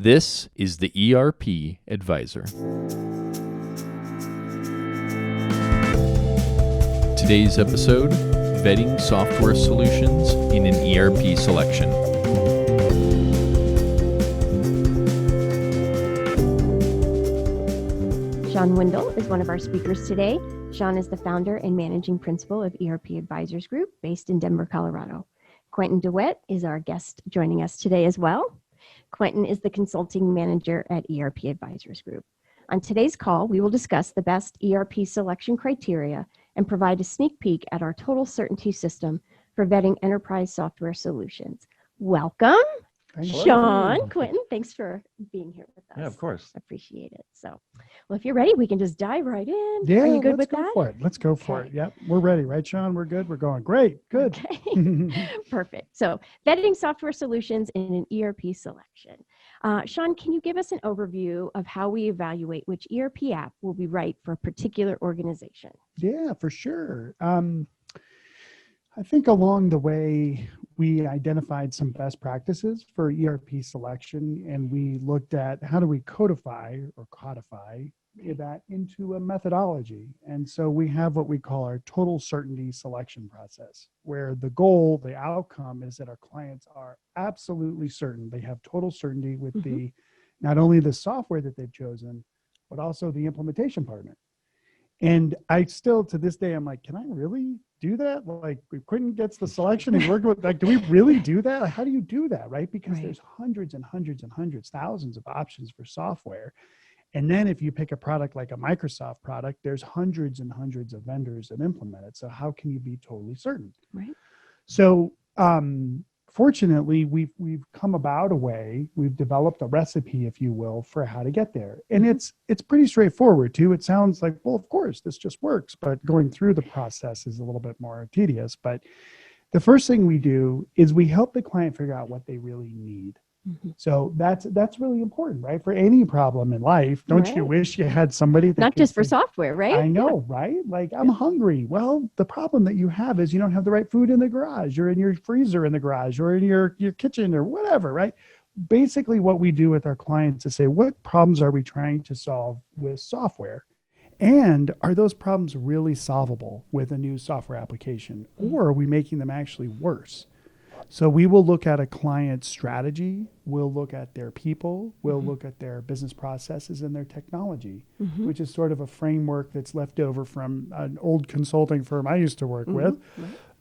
This is the ERP Advisor. Today's episode, Vetting Software Solutions in an ERP Selection. Sean Wendell is one of our speakers today. Sean is the founder and managing principal of ERP Advisors Group based in Denver, Colorado. Quentin DeWitt is our guest joining us today as well. Quentin is the consulting manager at ERP Advisors Group. On today's call, we will discuss the best ERP selection criteria and provide a sneak peek at our total certainty system for vetting enterprise software solutions. Welcome, Sean, Quentin. Thanks for being here with us. Yeah, of course. Appreciate it. So, well, if you're ready, we can just dive right in. Yeah, Are you good let's with go that? for it. Let's go for it. Yep, we're ready, right, Sean? We're good. We're going. Great. Good. Okay. Perfect. So, vetting software solutions in an ERP selection. Sean, can you give us an overview of how we evaluate which ERP app will be right for a particular organization? Yeah, for sure. I think along the way, we identified some best practices for ERP selection, and we looked at how do we codify that into a methodology. And so we have what we call our total certainty selection process, where the goal, the outcome is that our clients are absolutely certain. They have total certainty with not only the software that they've chosen, but also the implementation partner. And I still, to this day, I'm like, can I really do that? Like, Quentin gets the selection and working with, like, do we really do that? Like, how do you do that, right? Because there's hundreds and hundreds and hundreds, thousands of options for software. And then if you pick a product like a Microsoft product, there's hundreds and hundreds of vendors that implement it. So how can you be totally certain? Right. So fortunately, we've come about a way, we've developed a recipe, if you will, for how to get there. And it's pretty straightforward too. It sounds like, well, of course, this just works, but going through the process is a little bit more tedious. But the first thing we do is we help the client figure out what they really need. So that's really important, right? For any problem in life, don't you wish you had somebody that not just for software, right? I know, right? Like, I'm hungry. Well, the problem that you have is you don't have the right food in the garage or in your freezer in the garage or in your kitchen or whatever, right? Basically, what we do with our clients is say, what problems are we trying to solve with software? And are those problems really solvable with a new software application? Or are we making them actually worse? So we will look at a client's strategy, we'll look at their people, we'll look at their business processes and their technology, which is sort of a framework that's left over from an old consulting firm I used to work with.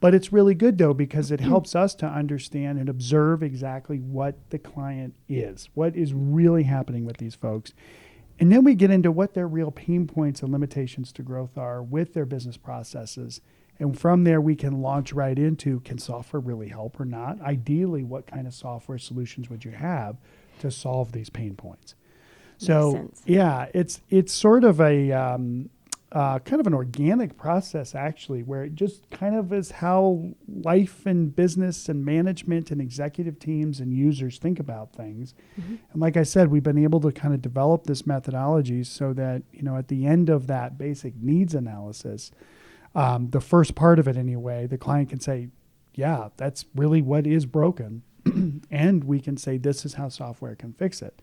But it's really good, though, because it helps us to understand and observe exactly what the client is, what is really happening with these folks. And then we get into what their real pain points and limitations to growth are with their business processes. And from there, we can launch right into, can software really help or not? Ideally, what kind of software solutions would you have to solve these pain points? So, yeah, it's sort of a kind of an organic process, actually, where it just kind of is how life and business and management and executive teams and users think about things. And like I said, we've been able to kind of develop this methodology so that, at the end of that basic needs analysis, the first part of it anyway, the client can say, yeah, that's really what is broken. And we can say, this is how software can fix it.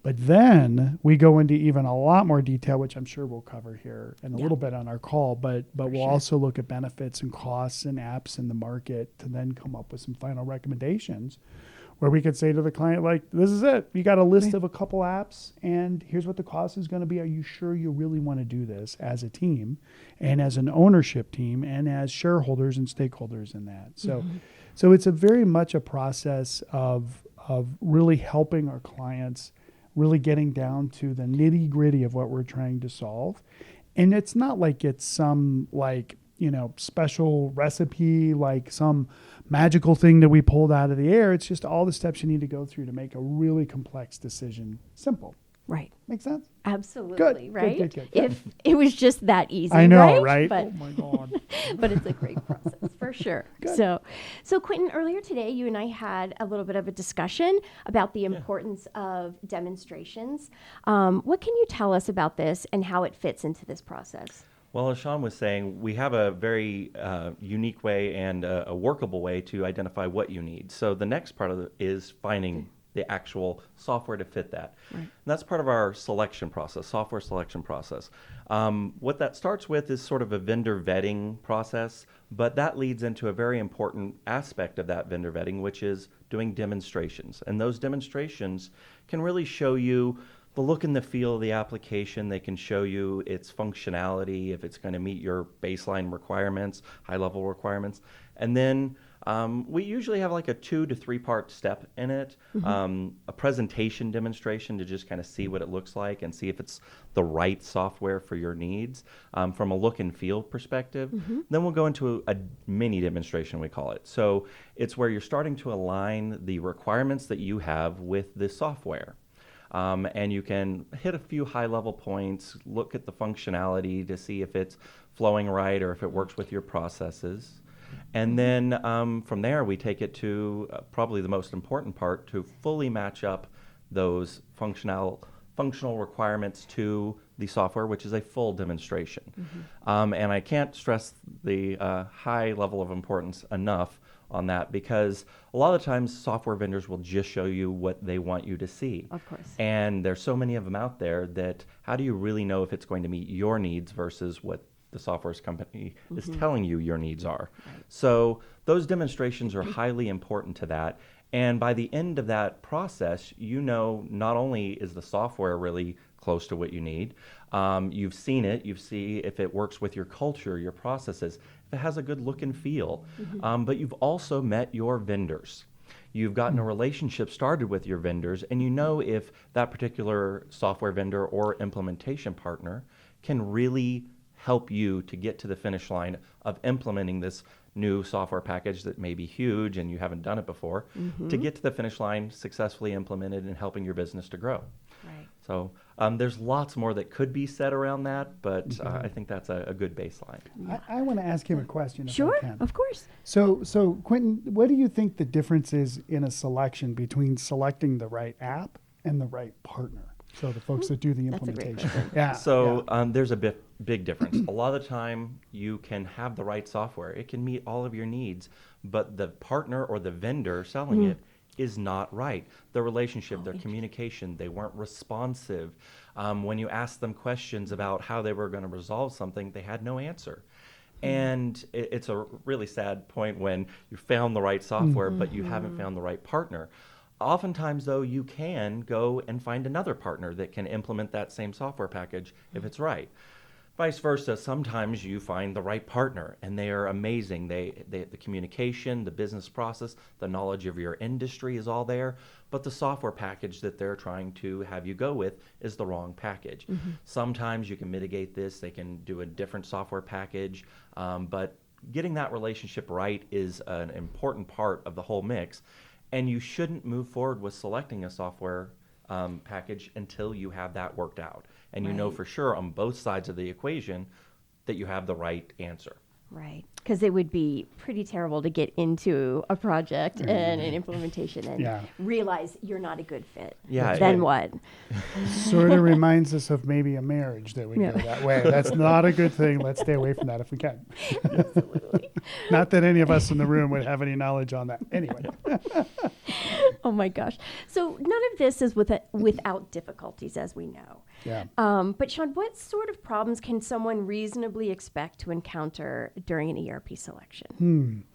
But then we go into even a lot more detail, which I'm sure we'll cover here in a little bit on our call, but we'll also look at benefits and costs and apps in the market to then come up with some final recommendations where we could say to the client, like, this is it. You got a list of a couple apps, and here's what the cost is going to be. Are you sure you really want to do this as a team and as an ownership team and as shareholders and stakeholders in that? So it's a very much a process of really helping our clients, really getting down to the nitty gritty of what we're trying to solve. And it's not like it's some special recipe, like some magical thing that we pulled out of the air. It's just all the steps you need to go through to make a really complex decision simple. Right. Make sense? Absolutely. Good. Right. Good. If it was just that easy. I know, right? But, oh my God. but it's a great process for sure. So Quentin, earlier today, you and I had a little bit of a discussion about the importance of demonstrations. What can you tell us about this and how it fits into this process? Well, as Sean was saying, we have a very unique way and a workable way to identify what you need. So the next part of it is finding the actual software to fit that. Right. And that's part of our selection process, software selection process. What that starts with is sort of a vendor vetting process, but that leads into a very important aspect of that vendor vetting, which is doing demonstrations. And those demonstrations can really show you the look and the feel of the application. They can show you its functionality, if it's going to meet your baseline requirements, high-level requirements. And then we usually have like a 2 to 3 part step in it, a presentation demonstration to just kind of see what it looks like and see if it's the right software for your needs from a look and feel perspective. Then we'll go into a mini demonstration, we call it. So it's where you're starting to align the requirements that you have with the software. And you can hit a few high-level points, look at the functionality to see if it's flowing right or if it works with your processes. And then from there, we take it to probably the most important part, to fully match up those functional requirements to the software, which is a full demonstration. And I can't stress the high level of importance enough on that, because a lot of times software vendors will just show you what they want you to see. Of course. And there's so many of them out there that how do you really know if it's going to meet your needs versus what the software company is telling you your needs are? Right. So those demonstrations are highly important to that. And by the end of that process, you know not only is the software really close to what you need, you've seen it, you see if it works with your culture, your processes, if it has a good look and feel, but you've also met your vendors. You've gotten a relationship started with your vendors, and you know if that particular software vendor or implementation partner can really help you to get to the finish line of implementing this new software package that may be huge and you haven't done it before, to get to the finish line successfully implemented and helping your business to grow. Right. So there's lots more that could be said around that, but I think that's a good baseline. I want to ask him a question. If Sure, I can. of course. So Quentin, what do you think the difference is in a selection between selecting the right app and the right partner? So the folks that do the That's a great implementation. question. Yeah. So yeah. there's a big difference. A lot of the time you can have the right software. It can meet all of your needs, but the partner or the vendor selling it is not right. The relationship, their communication, they weren't responsive. When you asked them questions about how they were going to resolve something, they had no answer. And it's a really sad point when you found the right software, but you haven't found the right partner. Oftentimes, though, you can go and find another partner that can implement that same software package if it's right. Vice versa, sometimes you find the right partner and they are amazing. The communication, the business process, the knowledge of your industry is all there, but the software package that they're trying to have you go with is the wrong package. Sometimes you can mitigate this. They can do a different software package, but getting that relationship right is an important part of the whole mix. And you shouldn't move forward with selecting a software package until you have that worked out. And you know for sure on both sides of the equation that you have the right answer. Right. Because it would be pretty terrible to get into a project and an implementation and realize you're not a good fit. Yeah. Then what? Sort of reminds us of maybe a marriage that would go that way. That's not a good thing. Let's stay away from that if we can. Absolutely. Not that any of us in the room would have any knowledge on that. Anyway. Oh my gosh. So none of this is without difficulties, as we know. Yeah. But Sean, what sort of problems can someone reasonably expect to encounter during an ERP selection?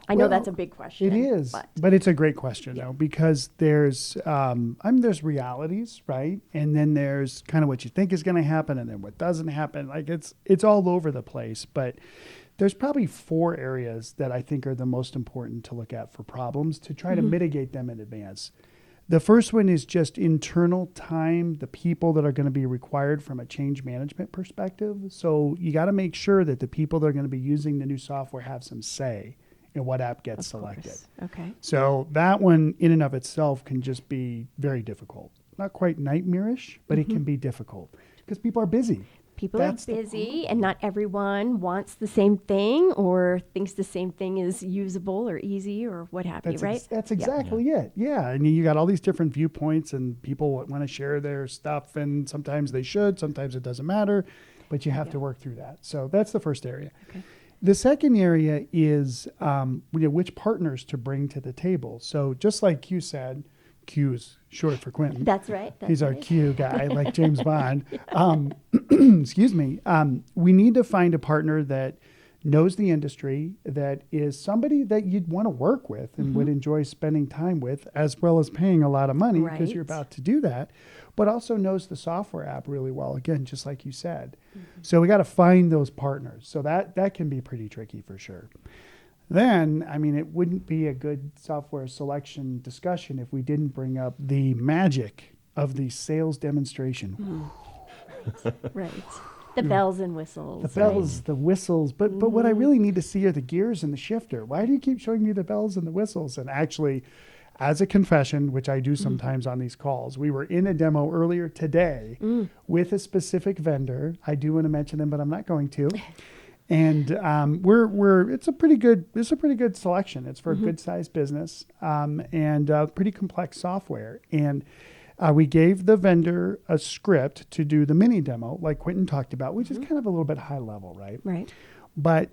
I know that's a big question. It is, but it's a great question though, because there's realities, right? And then there's kind of what you think is going to happen, and then what doesn't happen. Like it's all over the place. But there's probably 4 areas that I think are the most important to look at for problems to try to mitigate them in advance. The first one is just internal time, the people that are going to be required from a change management perspective. So you got to make sure that the people that are going to be using the new software have some say in what app gets selected. Okay. So that one in and of itself can just be very difficult. Not quite nightmarish, but it can be difficult because people are busy. People are busy, and not everyone wants the same thing or thinks the same thing is usable or easy or what have you, right? That's exactly it. Yeah. And you got all these different viewpoints, and people want to share their stuff, and sometimes they should, sometimes it doesn't matter, but you have to work through that. So that's the first area. Okay. The second area is which partners to bring to the table. So just like you said, Q's short for Quentin. That's right. He's our right. Q guy, like James Bond. Excuse me. We need to find a partner that knows the industry, that is somebody that you'd want to work with and would enjoy spending time with, as well as paying a lot of money because you're Right. about to do that, but also knows the software app really well, again, just like you said. So we got to find those partners. So that can be pretty tricky for sure. Then, I mean, it wouldn't be a good software selection discussion if we didn't bring up the magic of the sales demonstration. Right. The bells and whistles. The bells, the whistles, but what I really need to see are the gears and the shifter. Why do you keep showing me the bells and the whistles? And actually, as a confession, which I do sometimes on these calls, we were in a demo earlier today with a specific vendor. I do want to mention them, but I'm not going to. And it's a pretty good selection. It's for a good sized business and pretty complex software. And we gave the vendor a script to do the mini demo, like Quentin talked about, which is kind of a little bit high level, right? Right. But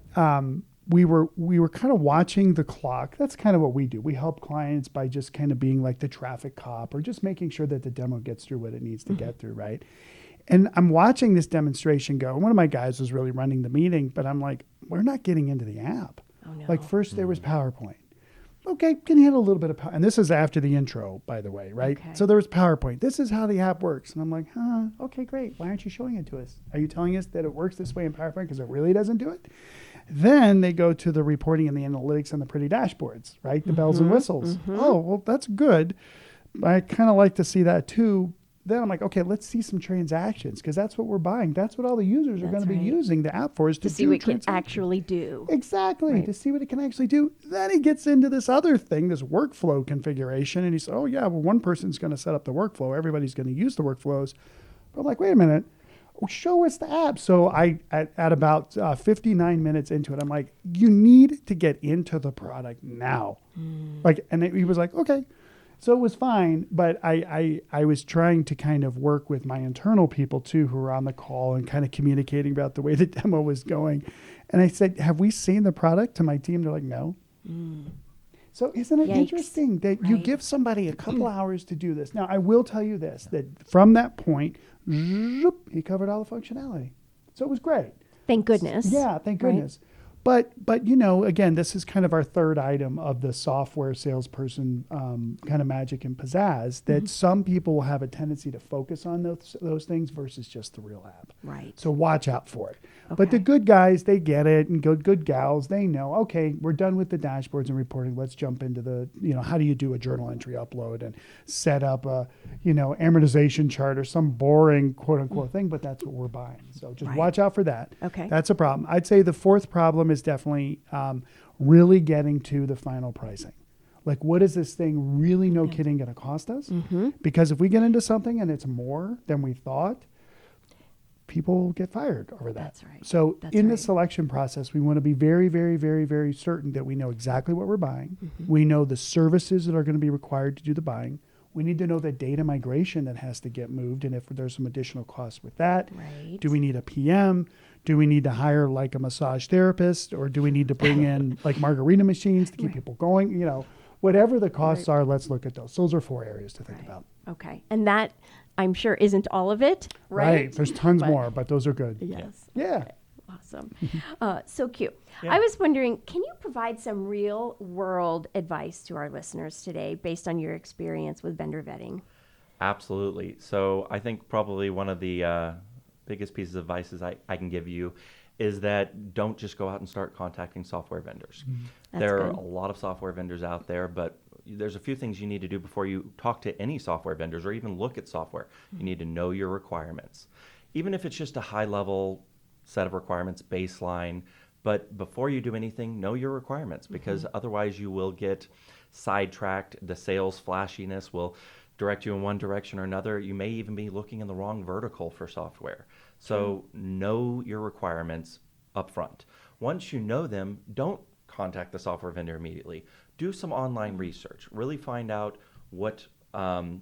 we were kind of watching the clock. That's kind of what we do. We help clients by just kind of being like the traffic cop or just making sure that the demo gets through what it needs to get through, right? And I'm watching this demonstration go. One of my guys was really running the meeting, but I'm like, we're not getting into the app. Oh, no. Like first there was PowerPoint. Okay, can you hit a little bit of power? And this is after the intro, by the way, right? Okay. So there was PowerPoint. This is how the app works. And I'm like, okay, great. Why aren't you showing it to us? Are you telling us that it works this way in PowerPoint because it really doesn't do it? Then they go to the reporting and the analytics and the pretty dashboards, right? The bells and whistles. Oh, well, that's good. I kind of like to see that too. Then I'm like, okay, let's see some transactions because that's what we're buying. That's what all the users are going That's to be right. using the app for is To to see do what it can transactions. actually do. Exactly, Right. to see what it can actually do. Then he gets into this other thing, this workflow configuration, and he said, oh yeah, well, one person's going to set up the workflow. Everybody's going to use the workflows. But I'm like, wait a minute. Well, show us the app. So at about 59 minutes into it, I'm like, you need to get into the product now. He was like, okay. So it was fine, but I was trying to kind of work with my internal people too, who were on the call and kind of communicating about the way the demo was going. And I said, have we seen the product to my team? They're like, no. So isn't it Yikes. interesting that you Right. give somebody a couple hours to do this? Now, I will tell you this, that from that point, zoop, he covered all the functionality. So it was great. Thank goodness. Yeah, thank Right. goodness. But you know, again, this is kind of our third item of the software salesperson kind of magic and pizzazz that some people will have a tendency to focus on those things versus just the real app. Right. So watch out for it. But the Okay. good guys, they get it, and good gals, they know, okay, we're done with the dashboards and reporting. Let's jump into the, how do you do a journal entry upload and set up a, amortization chart or some boring quote unquote thing, but that's what we're buying. So just Right. watch out for that. Okay. That's a problem. I'd say the fourth problem is definitely really getting to the final pricing. Like, what is this thing really, no kidding, going to cost us? Because if we get into something and it's more than we thought, people get fired over that. That's right. So That's in the right. selection process, we want to be very, very, very, very certain that we know exactly what we're buying. We know the services that are going to be required to do the buying. We need to know the data migration that has to get moved and if there's some additional costs with that. Right. Do we need a PM? Do we need to hire like a massage therapist, or do we need to bring in like margarita machines to keep people going? Whatever the costs are, let's look at those. Those are 4 areas to think about. Okay. And that, I'm sure, isn't all of it, right? There's tons But- more, but those are good. Yes. Yeah. Awesome. So cute. Yeah. I was wondering, can you provide some real world advice to our listeners today based on your experience with vendor vetting? Absolutely. So I think probably one of the biggest pieces of advice I can give you is that don't just go out and start contacting software vendors. That's There are good. a lot of software vendors out there, but there's a few things you need to do before you talk to any software vendors or even look at software. You need to know your requirements. Even if it's just a high level set of requirements, baseline, but before you do anything, know your requirements because otherwise you will get sidetracked. The sales flashiness will direct you in one direction or another. You may even be looking in the wrong vertical for software. So know your requirements up front. Once you know them, don't contact the software vendor immediately. Do some online research. Really find out what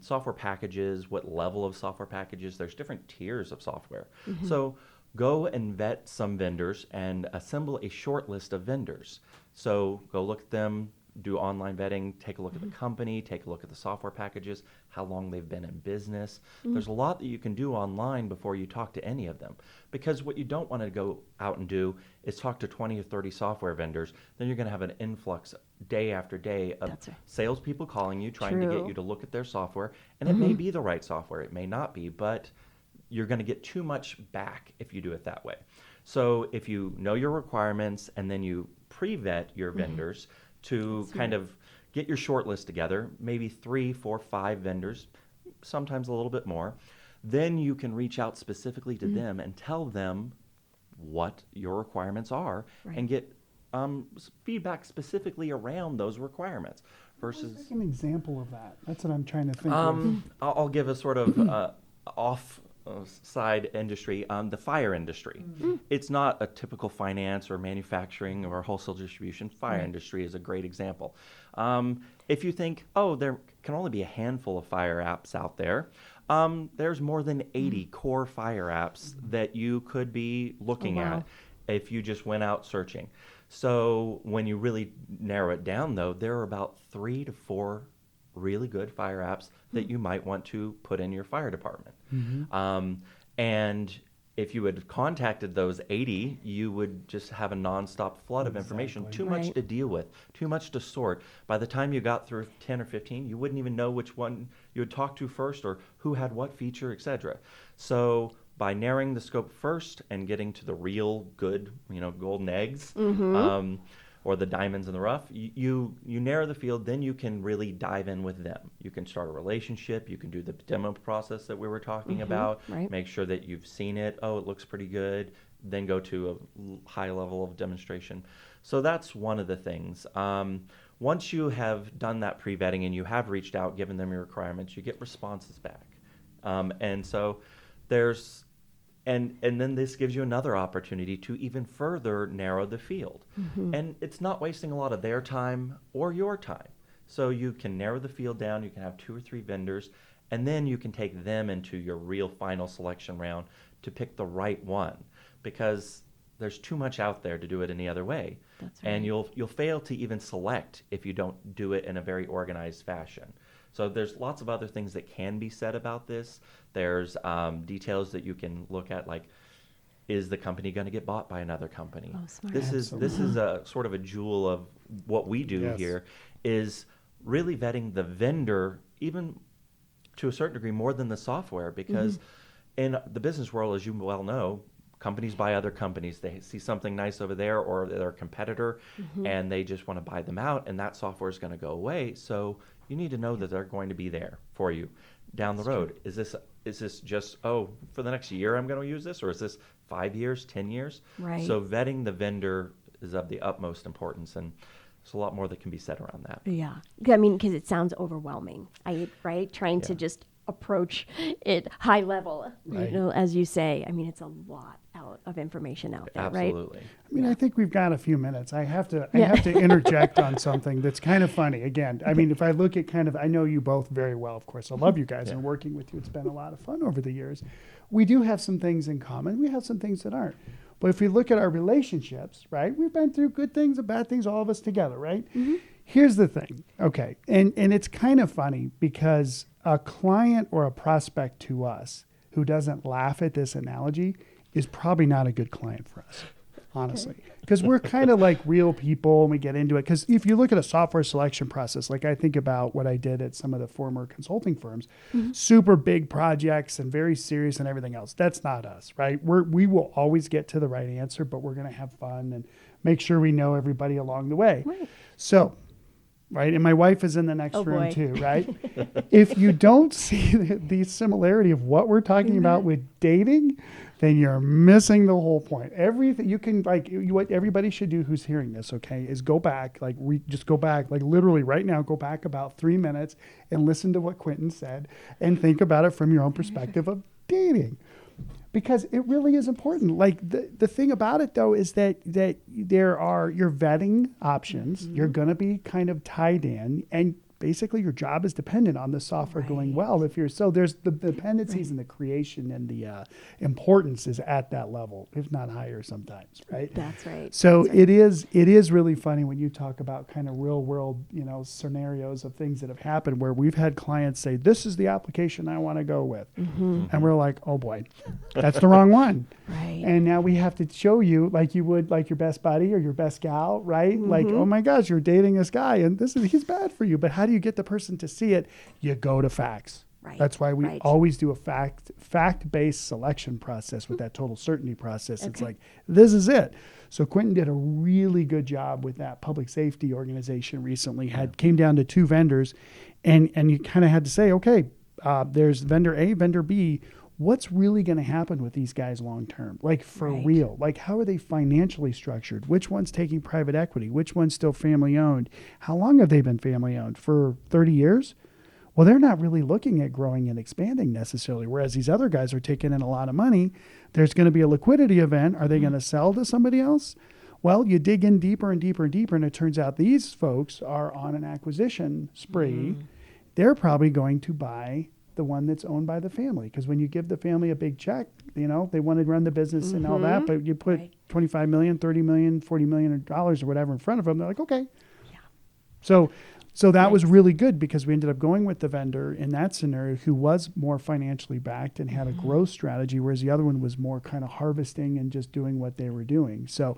software packages, what level of software packages. There's different tiers of software. So go and vet some vendors and assemble a short list of vendors. So go look at them, do online vetting, take a look at the company, take a look at the software packages, how long they've been in business. There's a lot that you can do online before you talk to any of them. Because what you don't want to go out and do is talk to 20 or 30 software vendors. Then you're going to have an influx day after day of That's right. salespeople calling you, trying to True. get you to look at their software. And it may be the right software, it may not be, but you're going to get too much back if you do it that way. So if you know your requirements and then you pre-vet your vendors to kind of get your short list together, maybe 3, 4, 5 vendors, sometimes a little bit more, then you can reach out specifically to them and tell them what your requirements are and get feedback specifically around those requirements versus... Like an example of that. That's what I'm trying to think of. I'll give a sort of off side industry, the fire industry. It's not a typical finance or manufacturing or wholesale distribution. Fire industry is a great example. If you think, oh, there can only be a handful of fire apps out there, there's more than 80 core fire apps that you could be looking at if you just went out searching. So when you really narrow it down, though, there are about 3 to 4 really good fire apps that you might want to put in your fire department. And if you had contacted those 80, you would just have a nonstop flood of information, too much to deal with, too much to sort. By the time you got through 10 or 15, you wouldn't even know which one you would talk to first or who had what feature, etc. So by narrowing the scope first and getting to the real good, golden eggs, or the diamonds in the rough, you narrow the field, then you can really dive in with them. You can start a relationship, you can do the demo process that we were talking about, make sure that you've seen it, oh, it looks pretty good, then go to a high level of demonstration. So that's one of the things. Once you have done that pre-vetting and you have reached out, given them your requirements, you get responses back. And so there's... And then this gives you another opportunity to even further narrow the field. And it's not wasting a lot of their time or your time. So you can narrow the field down, you can have 2 or 3 vendors, and then you can take them into your real final selection round to pick the right one, because there's too much out there to do it any other way. That's right. And you'll fail to even select if you don't do it in a very organized fashion. So there's lots of other things that can be said about this. There's details that you can look at, like, is the company going to get bought by another company? Oh, smart. This is a sort of a jewel of what we do here, is really vetting the vendor, even to a certain degree more than the software, because in the business world, as you well know, companies buy other companies. They see something nice over there or their competitor, and they just want to buy them out, and that software is going to go away. So you need to know that they're going to be there for you down the road. Is this just, oh, for the next year I'm going to use this, or is this 5 years, 10 years? Right. So vetting the vendor is of the utmost importance, and there's a lot more that can be said around that. Yeah. I mean, because it sounds overwhelming, trying to just approach it high level, as you say. I mean, it's a lot of information out there, Absolutely. right? I mean, I think we've got a few minutes. I have to interject on something that's kind of funny. Again, I mean, if I look at I know you both very well, of course. I love you guys and working with you. It's been a lot of fun over the years. We do have some things in common. We have some things that aren't. But if we look at our relationships, right, we've been through good things and bad things, all of us together, right? Here's the thing. Okay. And it's kind of funny because a client or a prospect to us who doesn't laugh at this analogy is probably not a good client for us, honestly. Because we're kind of like real people and we get into it. Because if you look at a software selection process, like I think about what I did at some of the former consulting firms, super big projects and very serious and everything else. That's not us, right? We will always get to the right answer, but we're going to have fun and make sure we know everybody along the way. Right. So, right, and my wife is in the next room boy. too, right? If you don't see the similarity of what we're talking about with dating, then you're missing the whole point. Everything you can, what everybody should do who's hearing this, okay, is go back, just go back, literally right now, go back about 3 minutes and listen to what Quentin said and think about it from your own perspective of dating. Because it really is important. The thing about it though is that there are your vetting options. You're going to be kind of tied in, basically your job is dependent on the software going well. If you're there's the dependencies and the creation and the importance is at that level, if not higher sometimes, right? That's right. So That's right. it is really funny when you talk about kind of real world, scenarios of things that have happened where we've had clients say, this is the application I want to go with. And we're like, oh boy, that's the wrong one. Right. And now we have to show you like you would like your best buddy or your best gal, right? Like, oh my gosh, you're dating this guy and he's bad for you. But how do you get the person to see it? You go to facts. Right. That's why we always do a fact-based selection process with that total certainty process. Okay. It's like, this is it. So Quentin did a really good job with that public safety organization recently, came down to 2 vendors and you kind of had to say, okay, there's vendor A, vendor B. What's really going to happen with these guys long term? Like for real? Like how are they financially structured? Which one's taking private equity? Which one's still family owned? How long have they been family owned? For 30 years? Well, they're not really looking at growing and expanding necessarily, whereas these other guys are taking in a lot of money. There's going to be a liquidity event. Are they going to sell to somebody else? Well, you dig in deeper and deeper and deeper, and it turns out these folks are on an acquisition spree. They're probably going to buy the one that's owned by the family, because when you give the family a big check, they want to run the business and all that, but you put 25 million, 30 million, 40 million dollars or whatever in front of them, they're like, okay. So that was really good because we ended up going with the vendor in that scenario who was more financially backed and had a growth strategy, whereas the other one was more kind of harvesting and just doing what they were doing. So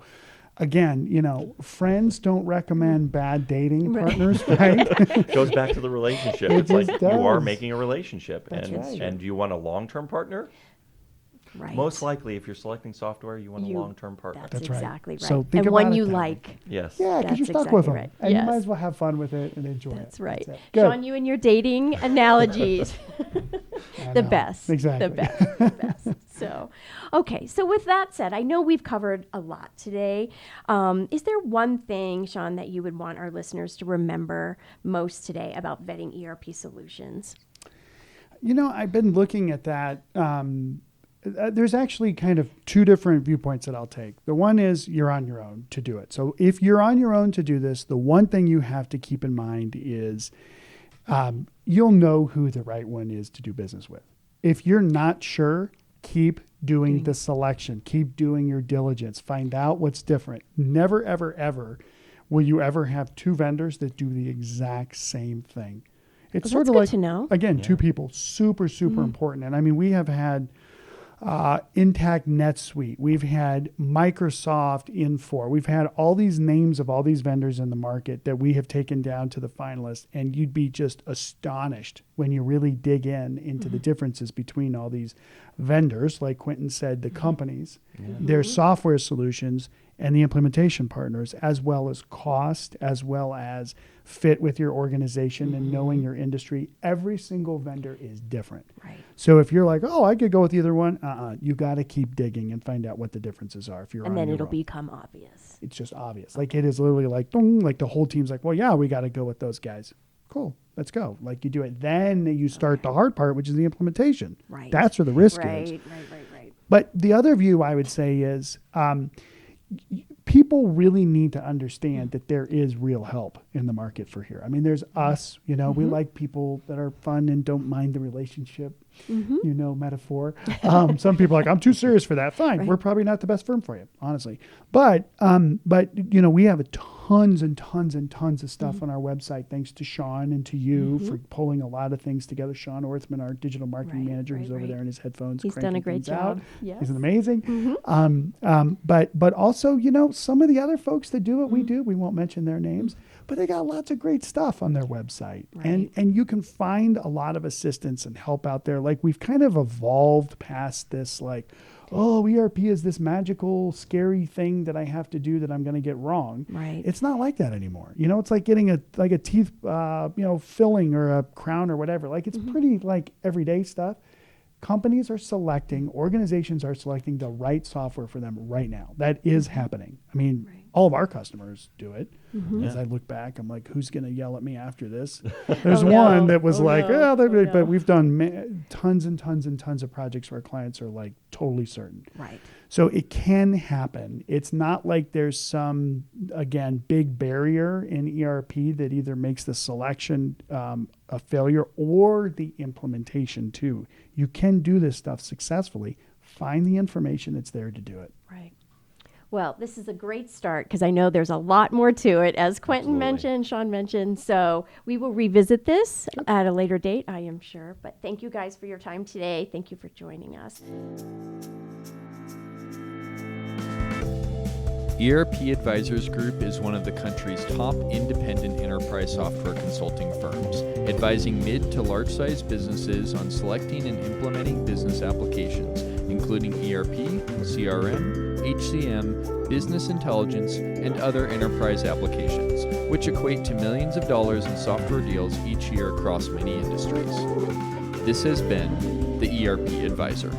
again, friends don't recommend bad dating partners, right? Goes back to the relationship. It It's like just you are does. making a relationship. That's right. And do you want a long-term partner? Right. Most likely, if you're selecting software, you want a long-term partner. That's right. exactly right. So think and one about it you that way. like. Yes. Yeah, because you're That's stuck with them. exactly right. And you Yes. might as well have fun with it and enjoy it. That's right. That's it. Good. Sean, you and your dating analogies. I The know. best. Exactly. The best. The best. So, okay. So with that said, I know we've covered a lot today. Is there one thing, Sean, that you would want our listeners to remember most today about vetting ERP solutions? I've been looking at that. There's actually kind of 2 different viewpoints that I'll take. The one is you're on your own to do it. So if you're on your own to do this, the one thing you have to keep in mind is you'll know who the right one is to do business with. If you're not sure, keep doing the selection. Keep doing your diligence. Find out what's different. Never, ever, ever will you ever have 2 vendors that do the exact same thing. It's sort that's of good like, to know. again, 2 people, super, super important. And I mean, we have had Intact NetSuite. We've had Microsoft Infor. We've had all these names of all these vendors in the market that we have taken down to the finalists, and you'd be just astonished when you really dig into the differences between all these vendors, like Quentin said, the companies, their software solutions, and the implementation partners, as well as cost, as well as fit with your organization and knowing your industry. Every single vendor is different. Right. So if you're like, oh, I could go with either one, you got to keep digging and find out what the differences are. If you're And on then your it'll own. become obvious. It's just obvious. Like it is literally like, boom, like the whole team's like, well, yeah, we got to go with those guys. Cool, let's go. Like you do it. Then you start the hard part, which is the implementation. Right. That's where the risk is. Right. But the other view I would say is people really need to understand that there is real help in the market for here. I mean, there's us, we like people that are fun and don't mind the relationship, metaphor. Some people are like, I'm too serious for that. Fine. Right. We're probably not the best firm for you, honestly. But we have tons and tons and tons of stuff on our website, thanks to Sean and to you for pulling a lot of things together. Sean Orthman, our digital marketing manager, who's over there in his headphones. He's done a cranking great things out. job. Yes. He's amazing. But also, some of the other folks that do what we do, we won't mention their names, but they got lots of great stuff on their website. Right. And you can find a lot of assistance and help out there. Like we've kind of evolved past this, like, oh, ERP is this magical, scary thing that I have to do that I'm going to get wrong. Right. It's not like that anymore. It's like getting a teeth, filling or a crown or whatever. Like it's pretty like everyday stuff. Companies are selecting, organizations are selecting the right software for them right now. That is happening. I mean, all of our customers do it. Mhm. As I look back, I'm like, who's going to yell at me after this? There's Oh, one no. that was Oh, like, no. oh, Oh, no. but we've done tons and tons and tons of projects where clients are like totally certain. Right. So it can happen. It's not like there's some, again, big barrier in ERP that either makes the selection a failure or the implementation too. You can do this stuff successfully. Find the information that's there to do it. Right. Well, this is a great start because I know there's a lot more to it, as Quentin Absolutely. mentioned, Sean mentioned. So we will revisit this at a later date, I am sure. But thank you guys for your time today. Thank you for joining us. ERP Advisors Group is one of the country's top independent enterprise software consulting firms, advising mid to large-sized businesses on selecting and implementing business applications, including ERP, CRM, HCM, business intelligence, and other enterprise applications, which equate to millions of dollars in software deals each year across many industries. This has been the ERP Advisor.